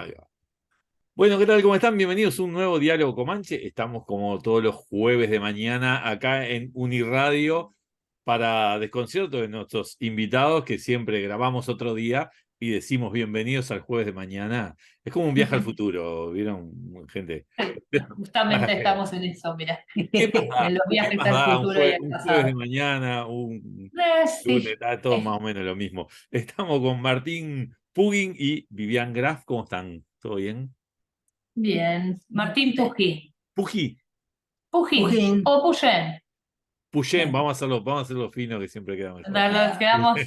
Ahí va. Bueno, ¿qué tal? ¿Cómo están? Bienvenidos a un nuevo Diálogo Comanche. Estamos como todos los jueves de mañana acá en Uniradio para desconcierto de nuestros invitados que siempre grabamos otro día y decimos bienvenidos al jueves de mañana. Es como un viaje al futuro, ¿vieron, gente? Justamente estamos en eso, mira, ¿Qué más en da? los ¿Qué viajes más al da futuro y al un jueves de pasado. mañana, un lunes? Sí, Está todo más o menos lo mismo. Estamos con Martín Pugin y Vivian Graf. ¿Cómo están? ¿Todo bien? bien. Martín Pujín. Puji. Pujín Pujín. o Puyén. Puyen, vamos a hacerlo fino que siempre queda mejor. Nos quedamos.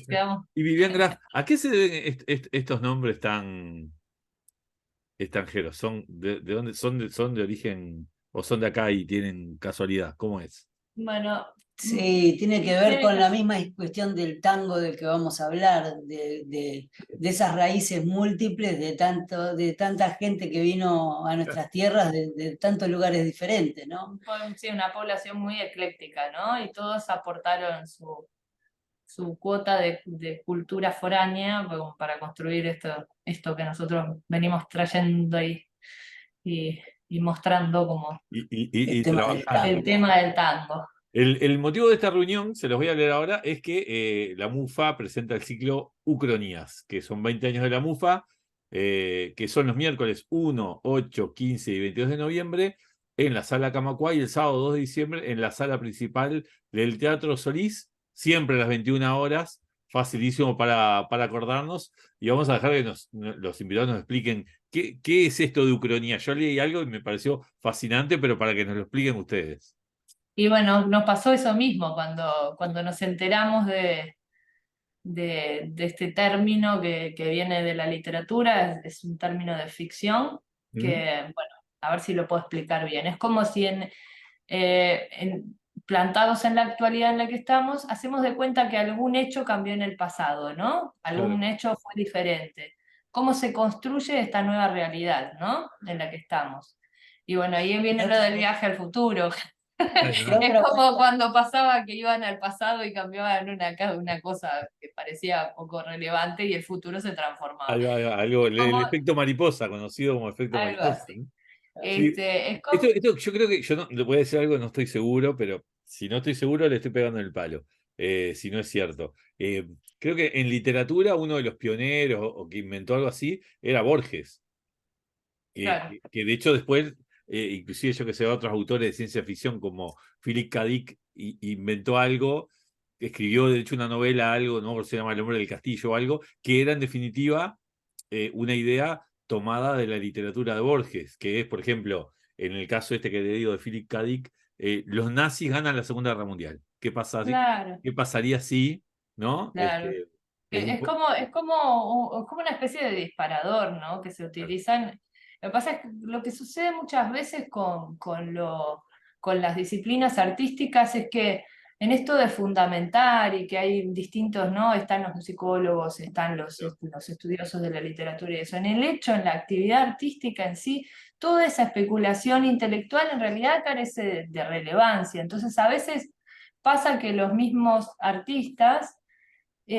Y Vivian Graf, ¿a qué se deben estos nombres tan extranjeros? ¿De dónde son de origen o son de acá y tienen casualidad? ¿Cómo es? Bueno, Sí, tiene que ver tiene con que- la misma cuestión del tango del que vamos a hablar, de esas raíces múltiples de tanta gente que vino a nuestras tierras de tantos lugares diferentes, ¿no? sí, una población muy ecléctica, ¿no? Y todos aportaron su cuota de cultura foránea como para construir esto que nosotros venimos trayendo y, y mostrando como Y, y- y- El y tema del trabajando. el tango. tema del tango. El motivo de esta reunión, se los voy a leer ahora, es que la MUFA presenta el ciclo Ucronías, que son 20 años de la MUFA, que son los miércoles 1, 8, 15 y 22 de noviembre en la Sala Camacuay y el sábado 2 de diciembre en la sala principal del Teatro Solís, siempre a las 21 horas, facilísimo para acordarnos, y vamos a dejar que los invitados nos expliquen qué es esto de Ucronía. Yo leí algo y me pareció fascinante, pero para que nos lo expliquen ustedes. Y bueno, nos pasó eso mismo cuando nos enteramos de este término que viene de la literatura, es un término de ficción, ¿Mm? que, bueno, a ver si lo puedo explicar bien. Es como si plantados en la actualidad en la que estamos, hacemos de cuenta que algún hecho cambió en el pasado, ¿no? Claro. Algún hecho fue diferente. ¿Cómo se construye esta nueva realidad, ¿no? En la que estamos. Y bueno, ahí viene La lo otra, del viaje al futuro. la Es otra- como cuando pasaba que iban al pasado y cambiaban una cosa que parecía poco relevante y el futuro se transformaba. Algo, el Como efecto mariposa, conocido como efecto algo mariposa, así. ¿no? Sí. Es como, Esto yo creo que yo no le voy a decir algo, no estoy seguro, pero si no estoy seguro le estoy pegando en el palo, si no es cierto. Creo que en literatura uno de los pioneros o que inventó algo así era Borges, claro, que de hecho después, inclusive yo que sé, otros autores de ciencia ficción como Philip K. Dick inventó algo, escribió de hecho una novela, algo, no se llama El hombre del castillo o algo, que era en definitiva una idea tomada de la literatura de Borges, que es, por ejemplo, en el caso este que te digo de Philip K. Dick, los nazis ganan la Segunda Guerra Mundial. claro, ¿Qué pasaría si, ¿no? claro. Es un Es como una especie de disparador, ¿no? Que se utilizan. Lo que pasa es que lo que sucede muchas veces con las disciplinas artísticas es que en esto de fundamentar y que hay distintos, ¿no? Están los psicólogos, están los estudiosos de la literatura y eso. En el hecho, en la actividad artística en sí, toda esa especulación intelectual en realidad carece de relevancia. Entonces, a veces pasa que los mismos artistas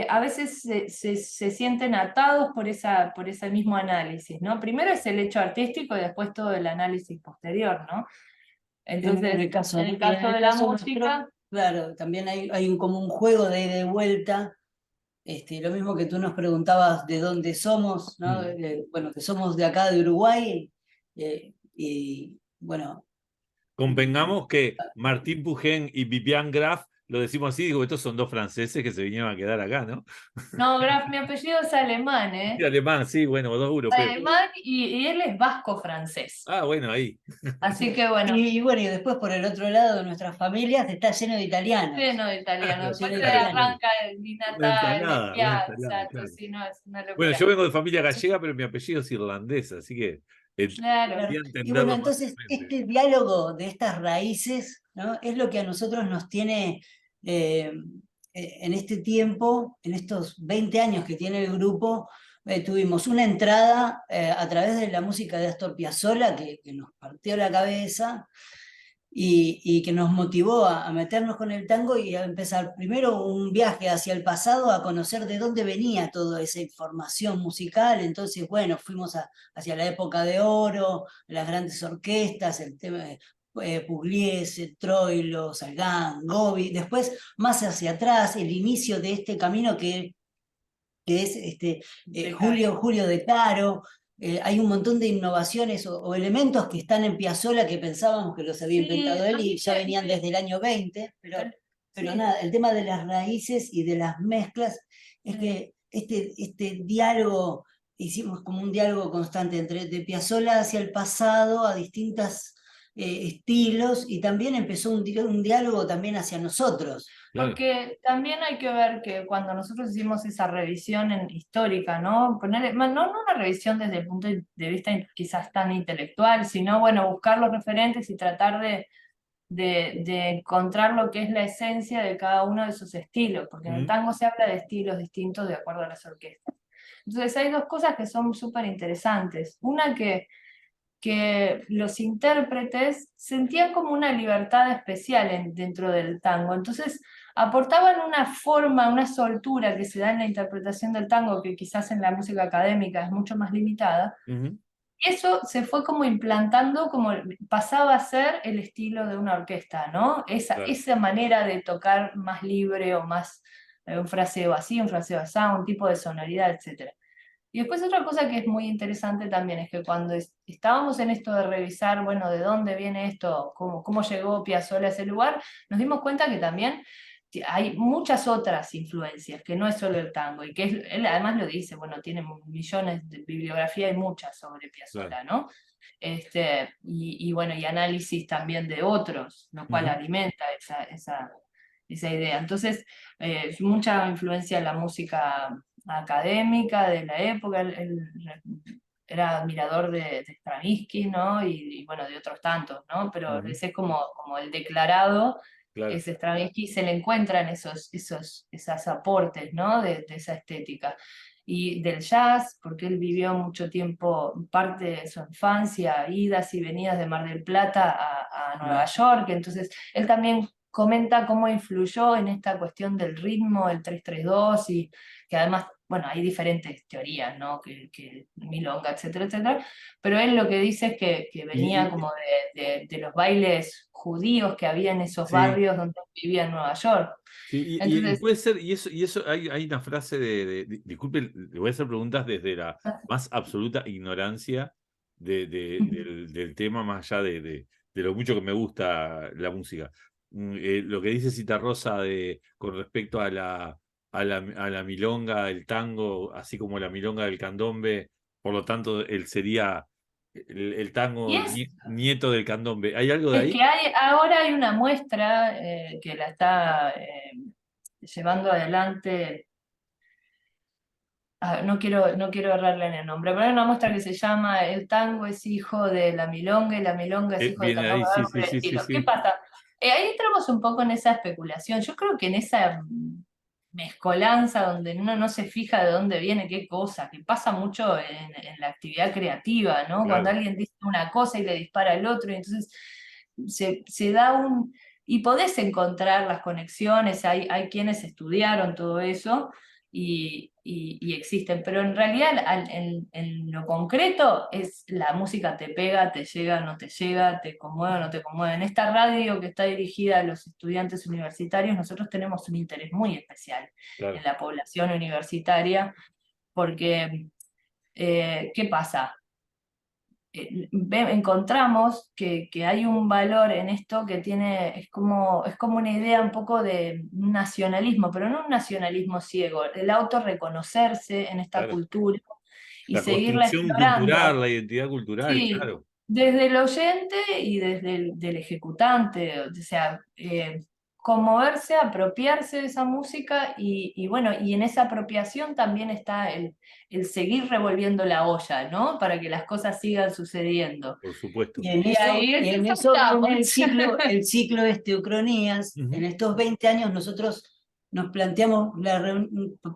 a veces se sienten atados por ese mismo análisis, ¿no? Primero es el hecho artístico y después todo el análisis posterior, ¿no? en Entonces, el caso, en el y en caso el de la caso nuestro, música, claro, también hay como un juego de ida y vuelta. Lo mismo que tú nos preguntabas de dónde somos, ¿no? Mm. Bueno, que somos de acá de Uruguay, y bueno, Convengamos que Martín Pugén y Vivian Graf, lo decimos así, digo, estos son dos franceses que se vinieron a quedar acá, ¿no? no, Graf, mi apellido es alemán, Y ¿eh? alemán, sí, bueno, dos europeos. Alemán y él es vasco-francés. Ah, bueno, ahí. Así que bueno, y bueno, y después por el otro lado de nuestras familias está lleno de italianos, lleno de italiano. Claro, Después lleno de se claro, italianos. claro. arranca el Di Una Natale, ensalada, una Piazza, ensalada, claro. entonces sí, no, es una Bueno, locura. yo vengo de familia gallega, pero mi apellido es irlandés, así que Claro. Claro. podría Y bueno, entenderlo más entonces fácilmente. este diálogo de estas raíces, ¿no? Es lo que a nosotros nos tiene eh, en este tiempo, en estos 20 años que tiene el grupo. Tuvimos una entrada a través de la música de Astor Piazzolla que nos partió la cabeza, y que nos motivó a meternos con el tango y a empezar primero un viaje hacia el pasado, a conocer de dónde venía toda esa información musical. Entonces, bueno, fuimos hacia la época de oro, las grandes orquestas, el tema de Pugliese, Troilo, Salgán, Gobi, después más hacia atrás, el inicio de este camino que es Julio De Caro. Hay un montón de innovaciones o elementos que están en Piazzolla que pensábamos que los había inventado él y ya venían desde el año 20, pero sí. nada, el tema de las raíces y de las mezclas es que este diálogo, hicimos como un diálogo constante entre de Piazzolla hacia el pasado, a distintos estilos, y también empezó un diálogo también hacia nosotros. Claro. Porque también hay que ver que cuando nosotros hicimos esa revisión histórica, ¿no? No una revisión desde el punto de vista quizás tan intelectual, sino, bueno, buscar los referentes y tratar de encontrar lo que es la esencia de cada uno de esos estilos, porque en el tango se habla de estilos distintos de acuerdo a las orquestas. Entonces hay dos cosas que son súper interesantes. Una que los intérpretes sentían como una libertad especial dentro del tango. Entonces aportaban una forma, una soltura que se da en la interpretación del tango, que quizás en la música académica es mucho más limitada. Y eso se fue como implantando, como pasaba a ser el estilo de una orquesta, ¿no? Esa manera de tocar más libre o más un fraseo así, un fraseo así, un tipo de sonoridad, etc. Y después otra cosa que es muy interesante también es que cuando estábamos en esto de revisar, bueno, de dónde viene esto, cómo llegó Piazzolla a ese lugar, nos dimos cuenta que también hay muchas otras influencias, que no es solo el tango, y que él además lo dice, bueno, tiene millones de bibliografía y muchas sobre Piazzolla, ¿no? Y bueno, y análisis también de otros, lo cual alimenta esa idea. Entonces, mucha influencia en la música académica de la época. Él era admirador de Stravinsky, ¿no? Y bueno, de otros tantos, ¿no? Pero ese es como el declarado, Claro. ese Stravinsky, se le encuentran esos aportes, ¿no? De esa estética. Y del jazz, porque él vivió mucho tiempo, parte de su infancia, idas y venidas de Mar del Plata a Nueva York, entonces él también comenta cómo influyó en esta cuestión del ritmo, el 3-3-2, y que además, bueno, hay diferentes teorías, ¿no? Que milonga, etcétera, etcétera, pero él lo que dice es que venía como de los bailes judíos que había en esos barrios donde vivía en Nueva York. Sí, y Entonces, puede ser, y eso hay una frase disculpe, le voy a hacer preguntas desde la más absoluta ignorancia del tema, más allá de lo mucho que me gusta la música. Lo que dice Citarrosa con respecto a la milonga, el tango, así como la milonga del candombe, por lo tanto, él sería el tango nieto del candombe. ¿Hay algo de ahí? que ahora hay una muestra que la está llevando adelante. No quiero errarle en el nombre, pero hay una muestra que se llama El tango es hijo de la milonga y la milonga es hijo del Viene de candombe, ahí, sí, algo por sí, el sí, sí, estilo. ¿Qué sí. pasa? Ahí entramos un poco en esa especulación. Yo creo que en esa mezcolanza donde uno no se fija de dónde viene qué cosa, que pasa mucho en la actividad creativa, ¿no? Cuando Claro. alguien dice una cosa y le dispara al otro, y entonces se da un... Y podés encontrar las conexiones, hay quienes estudiaron todo eso y existen, pero en realidad en lo concreto es la música te pega, te llega, no te llega, te conmueve, no te conmueve. En esta radio que está dirigida a los estudiantes universitarios, nosotros tenemos un interés muy especial Claro. en la población universitaria, porque, ¿qué pasa? Encontramos que hay un valor en esto que es como una idea un poco de nacionalismo, pero no un nacionalismo ciego, el autorreconocerse en esta Claro. cultura y La seguirla construcción cultural, explorando. la identidad cultural, Sí, claro. desde el oyente y desde el del ejecutante, o sea, conmoverse, apropiarse de esa música y bueno, y en esa apropiación también está el seguir revolviendo la olla, ¿no? Para que las cosas sigan sucediendo. Por supuesto. Y en Y eso, ahí y en eso estamos. viene el ciclo Ucronías. En estos 20 años nosotros nos planteamos,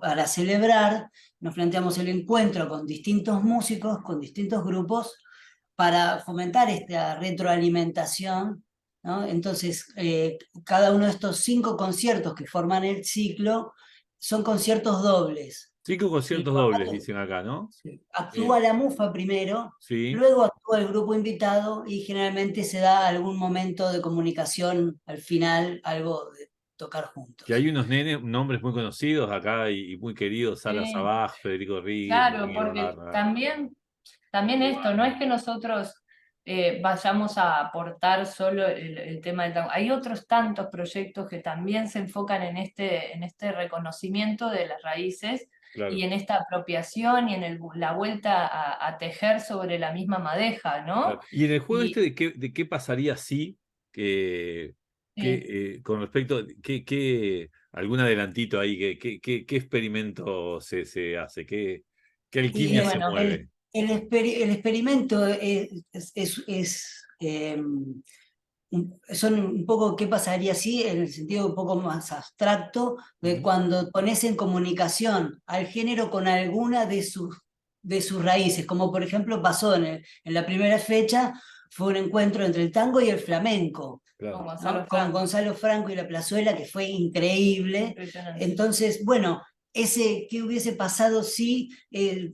para celebrar, nos planteamos el encuentro con distintos músicos, con distintos grupos, para fomentar esta retroalimentación ¿no? Entonces, cada uno de estos 5 conciertos que forman el ciclo son conciertos dobles. 5 Y conciertos dobles, dicen acá, ¿no? actúa la MUFA primero, Sí, luego actúa el grupo invitado y generalmente se da algún momento de comunicación al final, algo de tocar que juntos. hay unos nombres muy conocidos acá y muy queridos, Sara Sí, Sabaj, Federico Ríguez, claro, Miguel porque Barra. también esto, no es que nosotros vayamos a aportar solo el tema del tango. Hay otros tantos proyectos que también se enfocan en este reconocimiento de las raíces y Claro, en esta apropiación y en la vuelta a tejer sobre la misma madeja, claro. ¿no? Y en el juego este, Y de qué pasaría si, sí, con respecto, algún adelantito ahí, qué experimento se hace, qué Y alquimia se bueno, mueve? el experimento son un poco qué pasaría si, en el sentido un poco más abstracto, de Ujú, cuando pones en comunicación al género con alguna de sus raíces, como por ejemplo pasó en la primera fecha, fue un encuentro entre el tango y el flamenco, con claro. Gonzalo ¿no? Con Franco, Gonzalo Franco y la Plazuela, que fue increíble. impresionante. Entonces, bueno, ¿qué hubiese pasado si,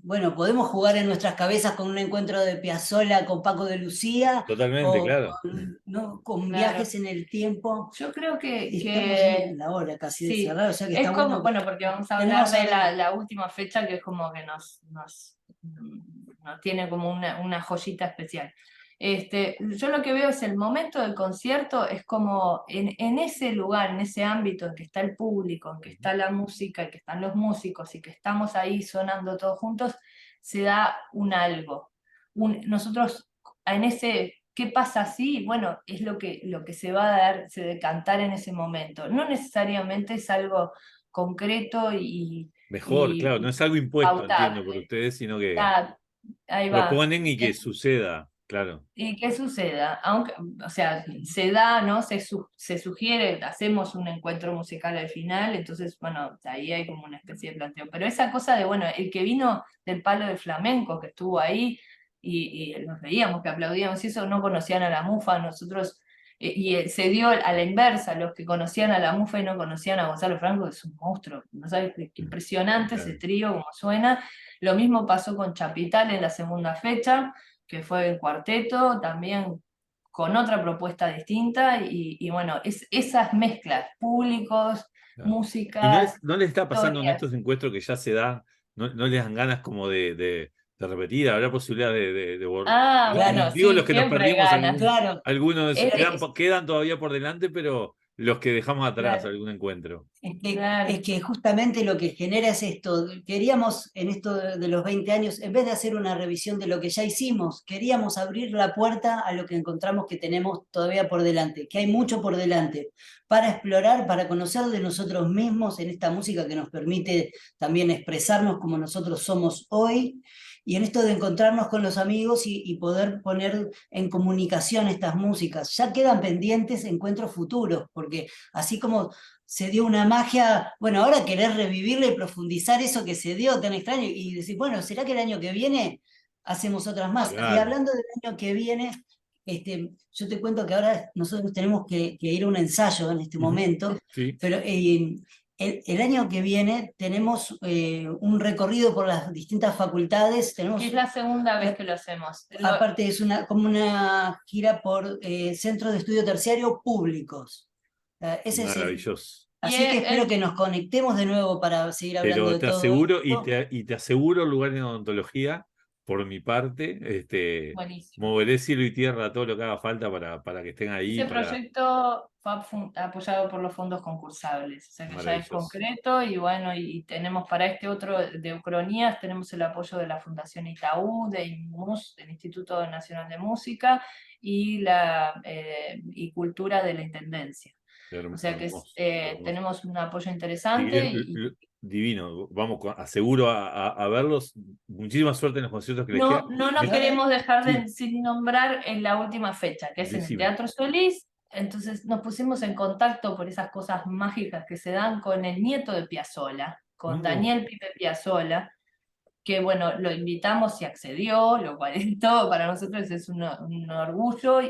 bueno, podemos jugar en nuestras cabezas con un encuentro de Piazzolla con Paco de Lucía Totalmente, o claro. con, ¿no? con Claro. viajes en el tiempo? Yo creo Estamos que en la hora casi de sí, cerrar, o sea que está es como, bueno que bueno, porque vamos a hablar tenemos de ahora. la última fecha que es como que nos tiene como una joyita especial. Yo lo que veo es el momento del concierto, es como en ese lugar, en ese ámbito en que está el público, en que está la música, en que están los músicos y que estamos ahí sonando todos juntos, se da un algo. Nosotros en ese, ¿qué pasa así? Bueno, es lo que se va a dar, se decantar en ese momento. No necesariamente es algo concreto Mejor, y claro, no es algo impuesto, entiendo, por pautable. ustedes, sino que Ah, ahí va. proponen y que suceda, claro. ¿Y qué suceda? Aunque, o sea, se da, ¿no? Se sugiere, hacemos un encuentro musical al final, entonces, bueno, ahí hay como una especie de planteo. Pero esa cosa de, bueno, el que vino del palo de flamenco, que estuvo ahí, y nos veíamos, que aplaudíamos, y eso no conocían a la mufa, nosotros, se dio a la inversa, los que conocían a la mufa y no conocían a Gonzalo Franco, es un monstruo, ¿no sabes? Qué impresionante ese Claro. trío, como suena. Lo mismo pasó con Chapital en la segunda fecha que fue el cuarteto, también con otra propuesta distinta, y bueno, esas mezclas, públicos, Claro. ¿Y músicas, no les está pasando en estos historias. encuentros que ya se da, no les dan ganas como de repetir? ¿Habrá posibilidad Ah, bueno, Claro, digo los sí, que nos siempre perdimos ganas. claro. algunos, Es- quedan todavía por delante, pero los que dejamos atrás, claro, algún encuentro. claro. Es que justamente lo que genera es esto. Queríamos, en esto de los 20 años, en vez de hacer una revisión de lo que ya hicimos, queríamos abrir la puerta a lo que encontramos que tenemos todavía por delante, que hay mucho por delante, para explorar, para conocer de nosotros mismos en esta música que nos permite también expresarnos como nosotros somos hoy. Y en esto de encontrarnos con los amigos y poder poner en comunicación estas músicas. Ya quedan pendientes encuentros futuros, porque así como se dio una magia, bueno, ahora querés revivirla y profundizar eso que se dio tan extraño y decir, bueno, ¿será que el año que viene hacemos otras más? Y Claro, hablando del año que viene, yo te cuento que ahora nosotros tenemos que ir a un ensayo en este ujú, momento, sí, pero el año que viene tenemos un recorrido por las distintas facultades, Que es tenemos, la segunda vez que lo hacemos. aparte es como una gira por centros de estudio terciario públicos. Ese es maravilloso. Y Así que espero es que nos conectemos de nuevo para seguir hablando Pero de te todo aseguro, esto. y te aseguro lugar en odontología, por mi parte, buenísimo. moveré cielo y tierra todo lo que haga falta para que estén ahí, Ese para proyecto fue apoyado por los fondos concursables, o sea que ya es maravilloso. concreto y bueno, y tenemos para este otro de Ucronías, tenemos el apoyo de la Fundación Itaú, de INMUS, del Instituto Nacional de Música y Cultura de la Intendencia. O sea que Hermoso, hermoso. tenemos un apoyo Así que interesante divino, vamos, aseguro a verlos. Muchísima suerte en los conciertos que les quedan. no nos Yo, queremos dejar Sí, sin nombrar en la última fecha, que es en el decime. Teatro Solís. Entonces nos pusimos en contacto por esas cosas mágicas que se dan con el nieto de Piazzolla, con No, Daniel Pipe Piazzolla, que bueno, lo invitamos y accedió, lo cual es todo para nosotros es un orgullo.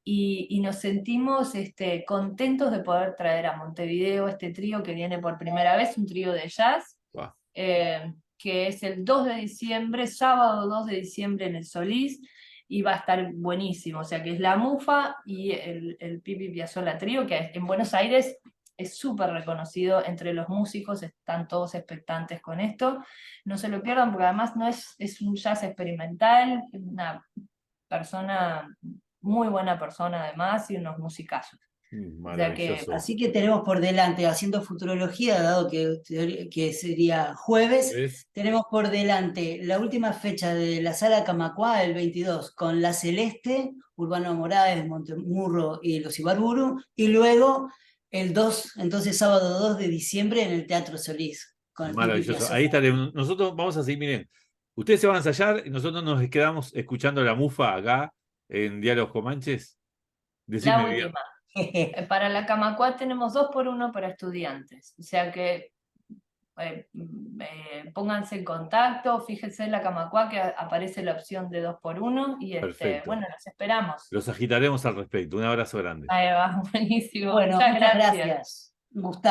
y nos sentimos contentos de poder traer a Montevideo este trío que viene por primera vez, un trío de jazz, Wow. que es el 2 de diciembre, sábado 2 de diciembre en el Solís, y va a estar buenísimo. O sea que es la Mufa y el Pipi Piazzolla Trío, que en Buenos Aires es súper reconocido entre los músicos, están todos expectantes con esto. No se lo pierdan porque además no es un jazz experimental, es una persona, muy buena persona además, y unos musicazos. O sea que Maravilloso. Así que tenemos por delante, haciendo futurología, dado que sería jueves, ¿Ves? tenemos por delante la última fecha de la Sala Camacuá, el 22, con La Celeste, Urbano Moraes, Montemurro y Los Ibarburu, y luego el 2, entonces sábado 2 de diciembre en el Teatro Solís, con el Pipi Maravilloso. Ahí Piazzolla. estaremos. Nosotros vamos a seguir, miren. Ustedes se van a ensayar y nosotros nos quedamos escuchando la Mufa acá en Diálogos Comanches. la Decime bien. última. Para la Camacuá tenemos 2x1 para estudiantes. O sea que pónganse en contacto, fíjense en la Camacuá que aparece la opción de 2x1 y Perfecto. bueno, los esperamos. Los agitaremos al respecto. Un abrazo grande. Ahí va, buenísimo. Bueno, Muchas muchas gracias. gracias, Gustavo.